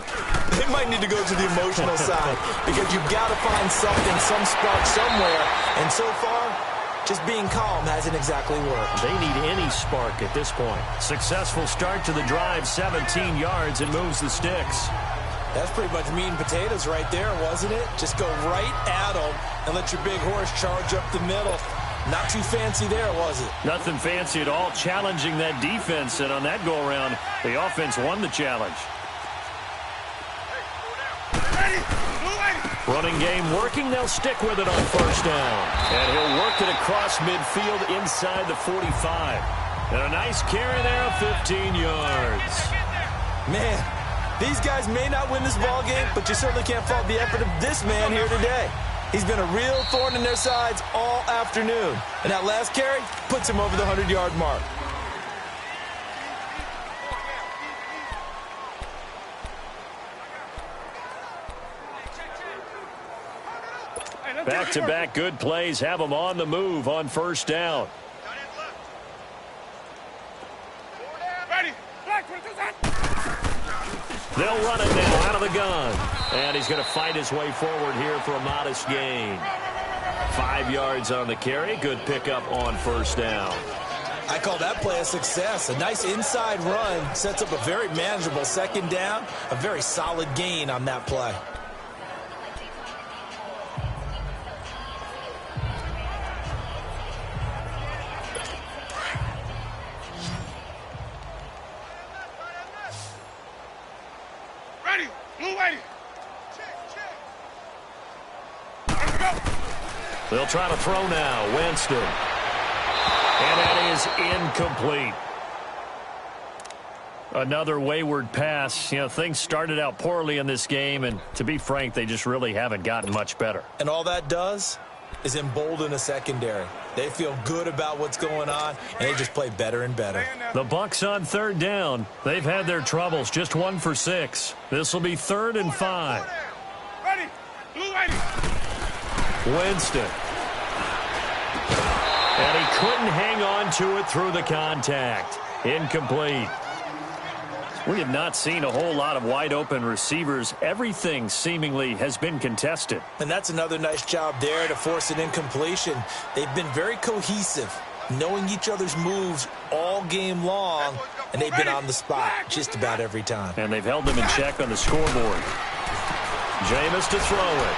Speaker 3: They might need to go to the emotional side because you've got to find something, some spark somewhere. And so far, just being calm hasn't exactly worked.
Speaker 2: They need any spark at this point. Successful start to the drive, 17 yards, and moves the sticks.
Speaker 3: That's pretty much meat and potatoes right there, wasn't it? Just go right at them and let your big horse charge up the middle. Not too fancy there, was it?
Speaker 2: Nothing fancy at all, challenging that defense, and on that go-around, the offense won the challenge. Running game working, they'll stick with it on first down. And he'll work it across midfield inside the 45. And a nice carry there, 15 yards.
Speaker 3: Man, these guys may not win this ball game, but you certainly can't fault the effort of this man here today. He's been a real thorn in their sides all afternoon. And that last carry puts him over the 100-yard mark.
Speaker 2: Back-to-back good plays have them on the move on first down. They'll run it now out of the gun. And he's going to fight his way forward here for a modest gain. 5 yards on the carry. Good pickup on first down.
Speaker 3: I call that play a success. A nice inside run sets up a very manageable second down. A very solid gain on that play.
Speaker 2: They'll try to throw now. Winston. And that is incomplete. Another wayward pass. You know, things started out poorly in this game, and to be frank, they just really haven't gotten much better.
Speaker 3: And all that does is embolden a secondary. They feel good about what's going on, and they just play better and better.
Speaker 2: The Bucs on third down. They've had their troubles. Just 1 for 6. This will be 3rd and 5. Winston. And he couldn't hang on to it through the contact. Incomplete. We have not seen a whole lot of wide-open receivers. Everything seemingly has been contested.
Speaker 3: And that's another nice job there to force an incompletion. They've been very cohesive, knowing each other's moves all game long, and they've been on the spot just about every time.
Speaker 2: And they've held them in check on the scoreboard. Jameis to throw it.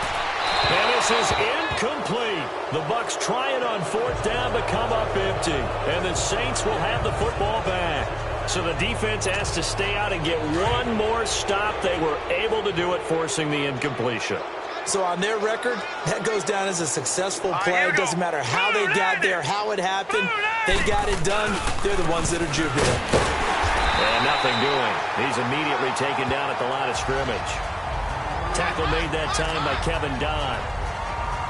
Speaker 2: And this is incomplete. The Bucs try it on 4th down but come up empty. And the Saints will have the football back. So the defense has to stay out and get one more stop. They were able to do it, forcing the incompletion.
Speaker 3: So on their record, that goes down as a successful play. It doesn't matter how they got there, how it happened. They got it done. They're the ones that are jubilant.
Speaker 2: And nothing doing. He's immediately taken down at the line of scrimmage. Tackle made that time by Kevin Dodd.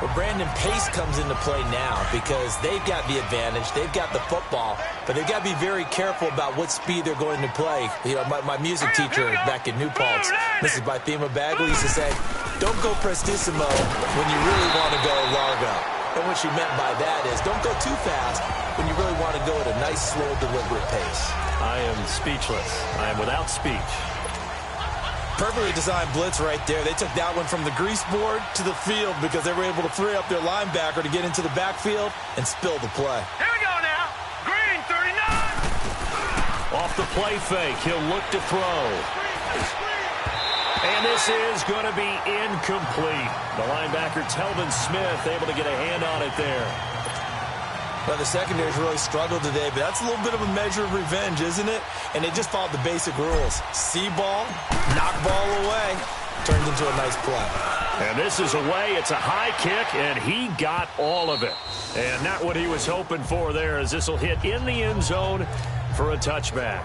Speaker 3: Well, Brandon, pace comes into play now because they've got the advantage. They've got the football, but they've got to be very careful about what speed they're going to play. You know, my music teacher back in New Paltz, Mrs. Bythema Bagley, used to say, don't go prestissimo when you really want to go largo. And what she meant by that is don't go too fast when you really want to go at a nice, slow, deliberate pace.
Speaker 2: I am speechless. I am without speech.
Speaker 3: Perfectly designed blitz right there. They took that one from the grease board to the field because they were able to free up their linebacker to get into the backfield and spill the play.
Speaker 4: Here we go now. Green, 39.
Speaker 2: Off the play fake, he'll look to throw. And this is going to be incomplete. The linebacker, Telvin Smith, able to get a hand on it there.
Speaker 3: Well, the secondary's really struggled today, but that's a little bit of a measure of revenge, isn't it? And they just followed the basic rules. See ball, knock ball away, turned into a nice play.
Speaker 2: And this is away. It's a high kick, and he got all of it. And not what he was hoping for there, as this will hit in the end zone for a touchback.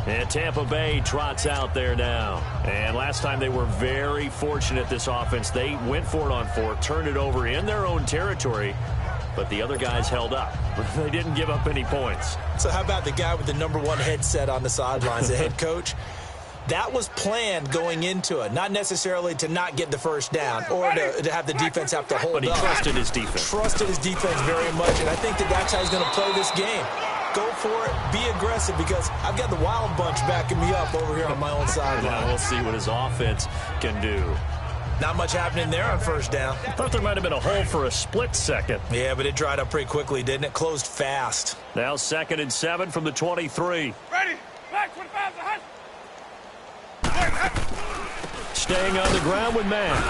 Speaker 2: And Tampa Bay trots out there now. And last time they were very fortunate, this offense. They went for it on 4, turned it over in their own territory, but the other guys held up. They didn't give up any points.
Speaker 3: So how about the guy with the #1 headset on the sidelines, the head coach? That was planned going into it, not necessarily to not get the first down or to have the defense have to hold up.
Speaker 2: But he trusted his defense.
Speaker 3: Trusted his defense very much, and I think that's how he's going to play this game. Go for it. Be aggressive, because I've got the wild bunch backing me up over here on my own sideline.
Speaker 2: We'll see what his offense can do.
Speaker 3: Not much happening there on first down.
Speaker 2: I thought there might have been a hole for a split second.
Speaker 3: Yeah, but it dried up pretty quickly, didn't it? Closed fast.
Speaker 2: Now 2nd and 7 from the 23.
Speaker 4: Ready. Back 25 to hut.
Speaker 2: Staying on the ground with Matt.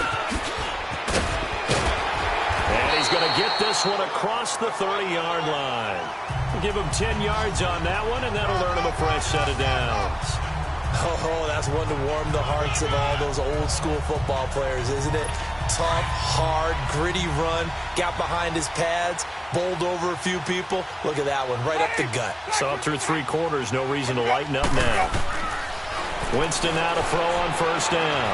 Speaker 2: And he's going to get this one across the 30-yard line. We'll give him 10 yards on that one, and that'll earn him a fresh set of downs.
Speaker 3: Oh, that's one to warm the hearts of all those old-school football players, isn't it? Tough, hard, gritty run. Got behind his pads, bowled over a few people. Look at that one, right up the gut.
Speaker 2: Saw it through 3 quarters. No reason to lighten up now. Winston now to throw on first down.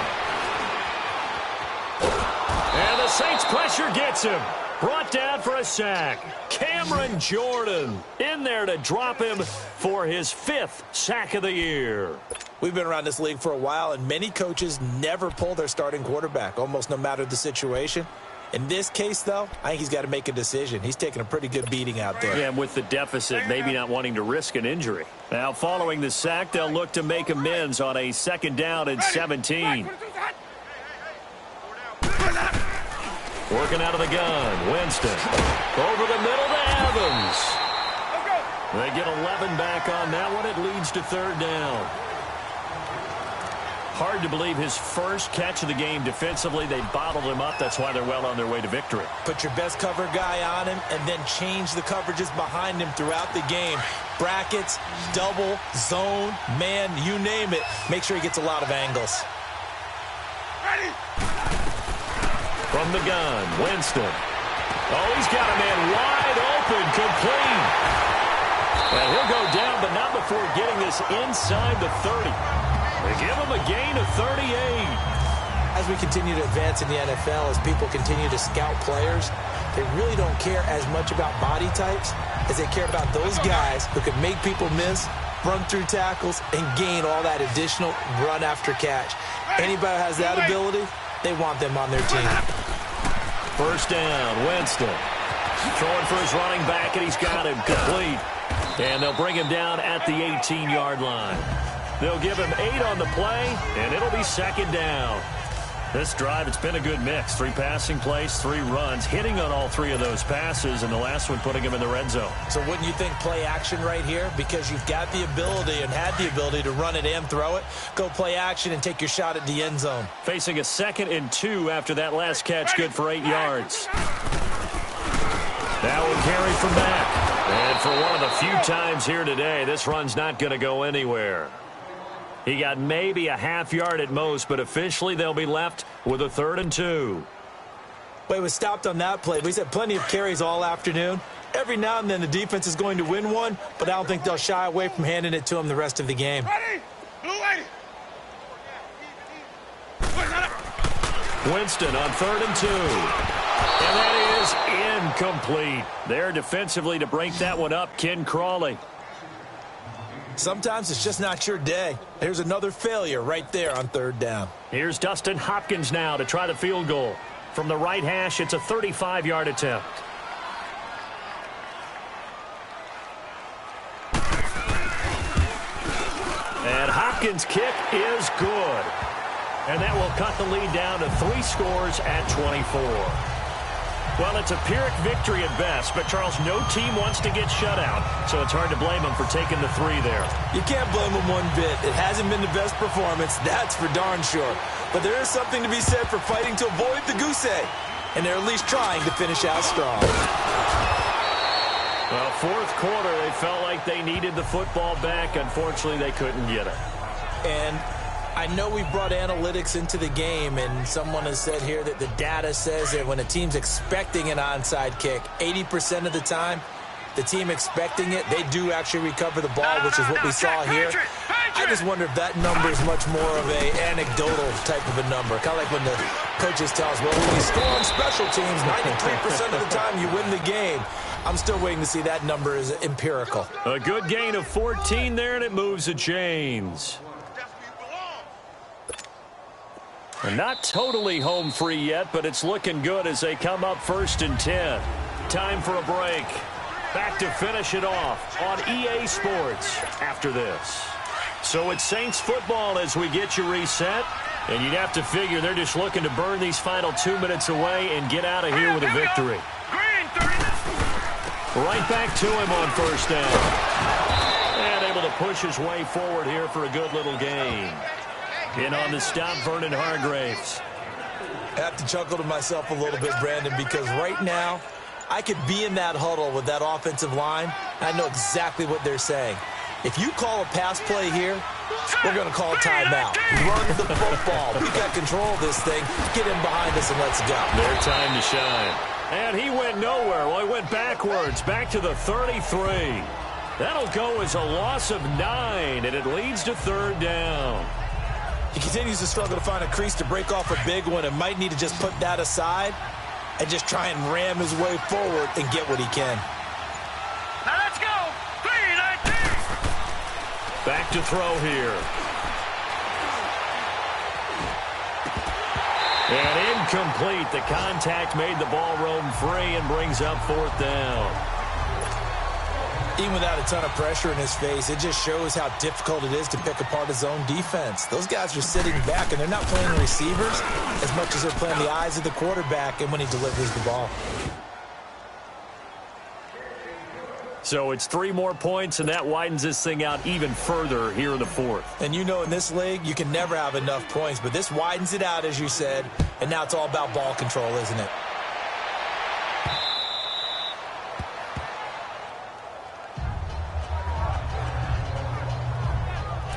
Speaker 2: And the Saints pressure gets him. Brought down for a sack. Cameron Jordan in there to drop him for his 5th sack of the year.
Speaker 3: We've been around this league for a while, and many coaches never pull their starting quarterback, almost no matter the situation. In this case, though, I think he's got to make a decision. He's taking a pretty good beating out there.
Speaker 2: Yeah, and with the deficit, maybe not wanting to risk an injury. Now, following the sack, they'll look to make amends on a 2nd down and 17. Working out of the gun, Winston. Over the middle to Evans. They get 11 back on that one. It leads to 3rd down. Hard to believe his first catch of the game defensively. They bottled him up. That's why they're well on their way to victory.
Speaker 3: Put your best cover guy on him and then change the coverages behind him throughout the game. Brackets, double, zone, man, you name it. Make sure he gets a lot of angles.
Speaker 4: Ready.
Speaker 2: From the gun, Winston. Oh, he's got a man wide open, complete. And he'll go down, but not before getting this inside the 30. They give him a gain of 38.
Speaker 3: As we continue to advance in the NFL, as people continue to scout players, they really don't care as much about body types as they care about those guys who can make people miss, run through tackles, and gain all that additional run after catch. Anybody who has that ability, they want them on their team.
Speaker 2: First down, Winston. Throwing for his running back, and he's got him complete. And they'll bring him down at the 18-yard line. They'll give him 8 on the play, and it'll be 2nd down. This drive, it's been a good mix. 3 passing plays, 3 runs, hitting on all 3 of those passes, and the last one putting him in the red zone. So wouldn't you think play action right here? Because you've got the ability and had the ability to run it and throw it. Go play action and take your shot at the end zone. Facing a 2nd and 2 after that last catch, good for 8 yards. That will carry from back. And for one of the few times here today, this run's not going to go anywhere. He got maybe a half yard at most, but officially they'll be left with a 3rd and 2. But he was stopped on that play. But he's had plenty of carries all afternoon. Every now and then the defense is going to win one, but I don't think they'll shy away from handing it to him the rest of the game.
Speaker 4: Ready. Blue lady.
Speaker 2: Winston on 3rd and 2. And that is incomplete. There defensively to break that one up, Ken Crawley. Sometimes it's just not your day. Here's another failure right there on 3rd down. Here's Dustin Hopkins now to try the field goal. From the right hash, it's a 35-yard attempt. And Hopkins' kick is good. And that will cut the lead down to 3 scores at 24. Well, it's a Pyrrhic victory at best, but, Charles, no team wants to get shut out, so it's hard to blame them for taking the 3 there. You can't blame them one bit. It hasn't been the best performance, that's for darn sure. But there is something to be said for fighting to avoid the goose egg, and they're at least trying to finish out strong. Well, 4th quarter, they felt like they needed the football back. Unfortunately, they couldn't get it. And I know we brought analytics into the game, and someone has said here that the data says that when a team's expecting an onside kick, 80% of the time, the team expecting it, they do actually recover the ball, which is what we saw here. I just wonder if that number is much more of an anecdotal type of a number. Kind of like when the coaches tell us, well, when you score on special teams, 93% of the time you win the game. I'm still waiting to see that number is empirical. A good gain of 14 there, and it moves the chains. Not totally home free yet, but it's looking good as they come up 1st and 10. Time for a break. back to finish it off on EA Sports after this. So it's Saints football as we get you reset. And you'd have to figure they're just looking to burn these final 2 minutes away and get out of here with a victory. Right back to him on first down. And able to push his way forward here for a good little gain. In on the stop, Vernon Hargraves.
Speaker 3: I have to chuckle to myself a little bit, Brandon, because right now I could be in that huddle with that offensive line. And I know exactly what they're saying. If you call a pass play here, we're going to call a timeout. Run the football. We've got control of this thing. Get him behind us and let's go.
Speaker 2: Their time to shine. And he went nowhere. Well, he went backwards, back to the 33. That'll go as a loss of 9, and it leads to third down.
Speaker 3: He continues to struggle to find a crease to break off a big one and might need to just put that aside and just try and ram his way forward and get what he can.
Speaker 4: Now let's go. 3-19.
Speaker 2: Back to throw here. And incomplete. The contact made the ball roam free and brings up fourth down.
Speaker 3: Even without a ton of pressure in his face, it just shows how difficult it is to pick apart his own defense. Those guys are sitting back, and they're not playing receivers as much as they're playing the eyes of the quarterback and when he delivers the ball.
Speaker 2: So it's 3 more points, and that widens this thing out even further here in the fourth.
Speaker 3: And you know in this league, you can never have enough points, but this widens it out, as you said, and now it's all about ball control, isn't it?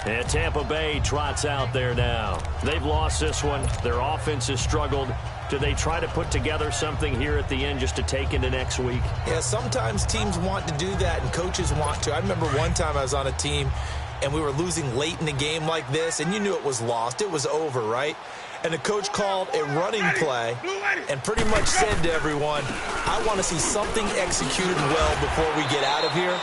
Speaker 2: And Tampa Bay trots out there now. They've lost this one. Their offense has struggled. Do they try to put together something here at the end just to take into next week?
Speaker 3: Yeah, sometimes teams want to do that and coaches want to. I remember one time I was on a team and we were losing late in the game like this, and you knew it was lost. It was over, right? And the coach called a running play and pretty much said to everyone, I want to see something executed well before we get out of here.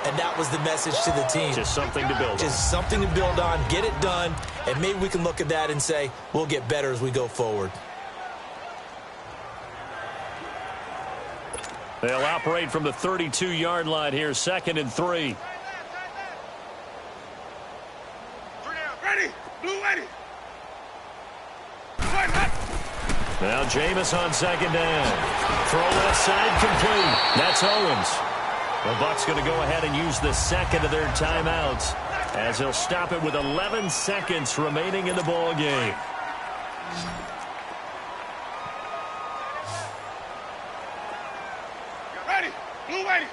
Speaker 3: And that was the message to the team.
Speaker 2: Just something to build on.
Speaker 3: Just something to build on, get it done, and maybe we can look at that and say, we'll get better as we go forward.
Speaker 2: They'll operate from the 32-yard line here, 2nd and 3.
Speaker 4: Ready, blue ready.
Speaker 2: Now Jameis on 2nd down. Throw left side complete. That's Owens. The Bucs going to go ahead and use the second of their timeouts as they'll stop it with 11 seconds remaining in the ball game.
Speaker 4: Ready, blue ready.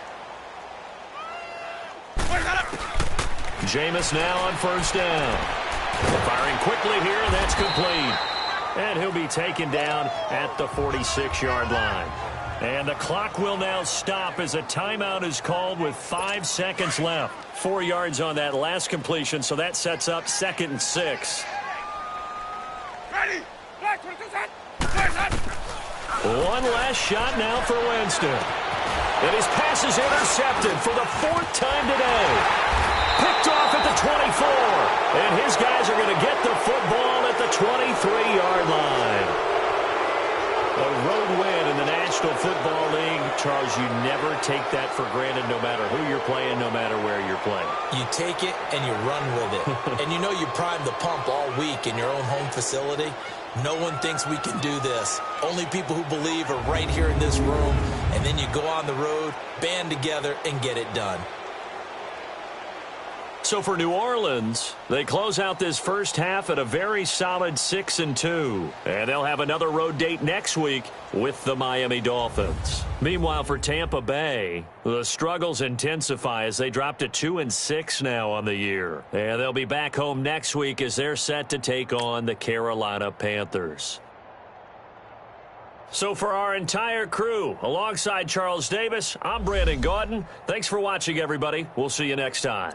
Speaker 2: Jameis now on first down. Firing quickly here, and that's complete. And he'll be taken down at the 46-yard line. And the clock will now stop as a timeout is called with 5 seconds left. 4 yards on that last completion, so that sets up 2nd and 6.
Speaker 4: Ready.
Speaker 2: One last shot now for Winston. And his pass is intercepted for the 4th time today. Picked off at the 24. And his guys are going to get the football at the 23-yard line. A road win in the National Football League. Charles, you never take that for granted no matter who you're playing, no matter where you're playing.
Speaker 3: You take it and you run with it. And you know you primed the pump all week in your own home facility. No one thinks we can do this. Only people who believe are right here in this room. And then you go on the road, band together, and get it done.
Speaker 2: So for New Orleans, they close out this first half at a very solid 6-2. And they'll have another road date next week with the Miami Dolphins. Meanwhile, for Tampa Bay, the struggles intensify as they drop to 2-6 now on the year. And they'll be back home next week as they're set to take on the Carolina Panthers. So for our entire crew, alongside Charles Davis, I'm Brandon Gaudin. Thanks for watching, everybody. We'll see you next time.